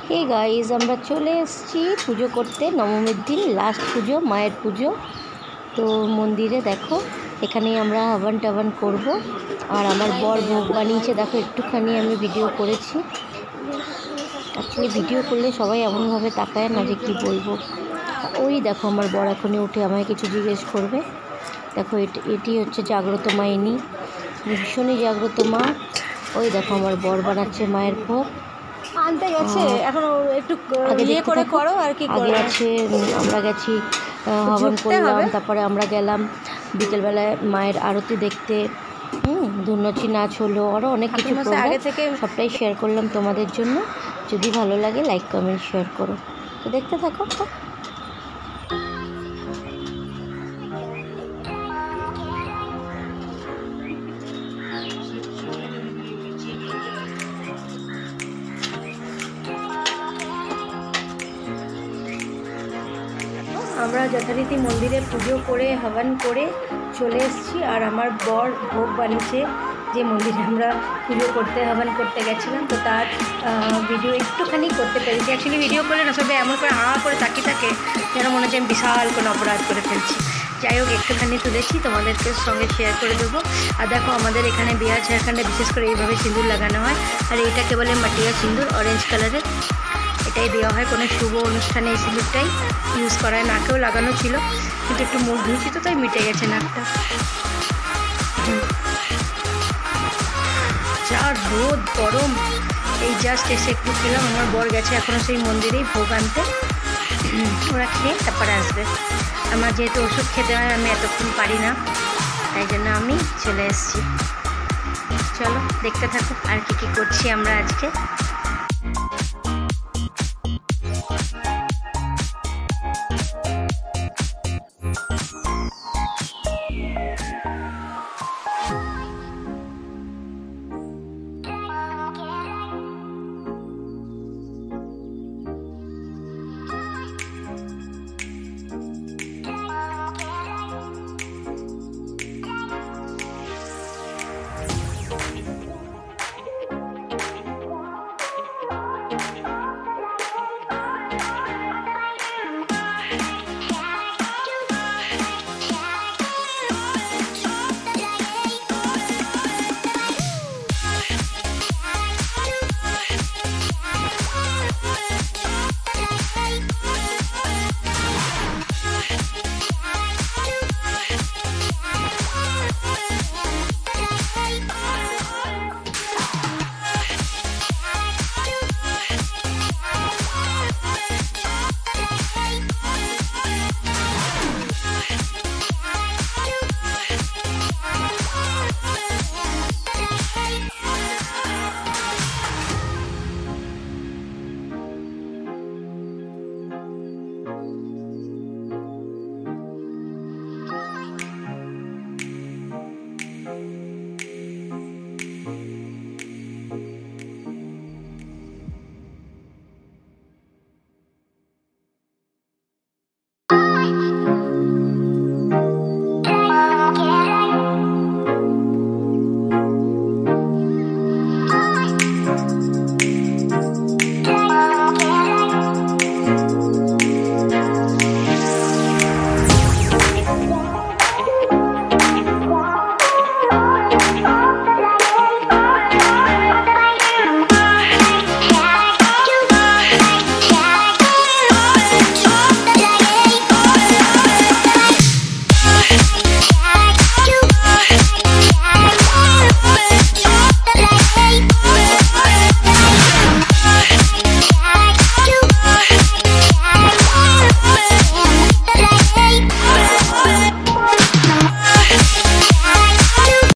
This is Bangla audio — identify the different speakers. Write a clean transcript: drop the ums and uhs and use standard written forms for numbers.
Speaker 1: হে গাইজ, আমরা চলে এসেছি পুজো করতে। নবমীর দিন লাস্ট পুজো, মায়ের পুজো। তো মন্দিরে দেখো, এখানেই আমরা হাবান টাবান করবো। আর আমার বর ভোগ বানিয়েছে, দেখো একটুখানি আমি ভিডিও করেছি। অ্যাকচুয়ালি ভিডিও করলে সবাই এমনভাবে তাকায় না যে কী বলবো। ওই দেখো আমার বর এখনই উঠে আমায় কিছু জিজ্ঞেস করবে। দেখো এটি হচ্ছে জাগ্রত মা, ইনি ভীষণই জাগ্রত মা। ওই দেখো আমার বর বানাচ্ছে মায়ের ভোগ,
Speaker 2: আনতে গেছে। এখন একটু
Speaker 1: আগে
Speaker 2: ইয়ে করে করো আর কি।
Speaker 1: আগে আছে আমরা গেছি হবন করলাম, তারপরে আমরা গেলাম বিকেলবেলায় মায়ের আরতি দেখতে। ধুনুচি নাচ হলো, আরও অনেক কিছু
Speaker 2: আগে থেকে
Speaker 1: সবটাই শেয়ার করলাম তোমাদের জন্য। যদি ভালো লাগে লাইক কমেন্ট শেয়ার করো। তো দেখতে থাকো। আমরা যথারীতি মন্দিরে পুজো করে হবন করে চলে এসেছি। আর আমার বর ভোগ বানিয়েছে, যে মন্দিরে আমরা পুজো করতে হবন করতে গেছিলাম। তো তার ভিডিও একটুখানি করতে পেরেছি। অ্যাকচুয়ালি ভিডিও করলে না সবাই এমন করে করে তাকিয়ে থাকে যেন মনে হচ্ছে আমি বিশাল কোনো অপরাধ করে ফেলছি। যাই হোক, একটুখানি তুলেছি, তোমাদেরকে সঙ্গে শেয়ার করে দেবো। আর দেখো আমাদের এখানে বিহার ঝাড়খণ্ডে বিশেষ করে এইভাবে সিঁদুর লাগানো হয়। আর এইটাকে বলে মাটিয়া সিঁদুর, অরেঞ্জ কালারের। এটাই দেওয়া হয় কোনো শুভ অনুষ্ঠানে। এই সিঁদুরটাই ইউজ করা হয়। নাকেও লাগানো ছিল, কিন্তু একটু মুখ ধুয়েছি তো তাই মিটে গেছে নাকটা। যা রোদ গরম, এই জাস্ট এসে একটু খেলাম। আমার বর গেছে এখনও সেই মন্দিরেই ভোগ আনতে। ওরা খেয়ে তারপরে আসবে। আমার যেহেতু ওষুধ খেতে হয়, আমি এতক্ষণ পারি না, তাই জন্য আমি চলে এসেছি। চলো দেখতে থাকো আর কী করছি আমরা আজকে।